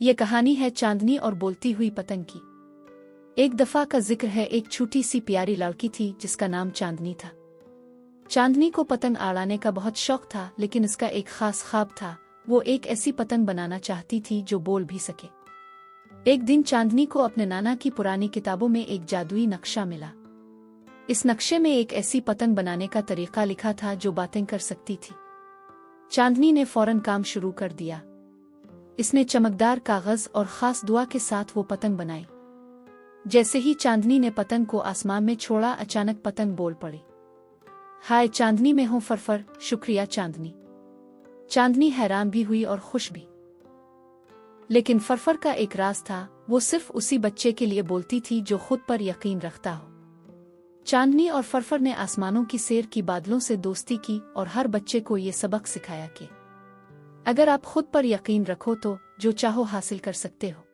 یہ کہانی ہے چاندنی اور بولتی ہوئی پتنگ کی۔ ایک دفعہ کا ذکر ہے، ایک چھوٹی سی پیاری لڑکی تھی جس کا نام چاندنی تھا۔ چاندنی کو پتنگ اڑانے کا بہت شوق تھا، لیکن اس کا ایک خاص خواب تھا، وہ ایک ایسی پتنگ بنانا چاہتی تھی جو بول بھی سکے۔ ایک دن چاندنی کو اپنے نانا کی پرانی کتابوں میں ایک جادوئی نقشہ ملا۔ اس نقشے میں ایک ایسی پتنگ بنانے کا طریقہ لکھا تھا جو باتیں کر سکتی تھی۔ چاندنی نے فوراً کام شروع کر دیا۔ اس نے چمکدار کاغذ اور خاص دعا کے ساتھ وہ پتنگ بنائی۔ جیسے ہی چاندنی نے پتنگ کو آسمان میں چھوڑا، اچانک پتنگ بول پڑی، ہائے چاندنی میں ہوں فرفر، شکریہ چاندنی۔ چاندنی حیران بھی ہوئی اور خوش بھی، لیکن فرفر کا ایک راز تھا، وہ صرف اسی بچے کے لیے بولتی تھی جو خود پر یقین رکھتا ہو۔ چاندنی اور فرفر نے آسمانوں کی سیر کی، بادلوں سے دوستی کی اور ہر بچے کو یہ سبق سکھایا کہ اگر آپ خود پر یقین رکھو تو جو چاہو حاصل کر سکتے ہو۔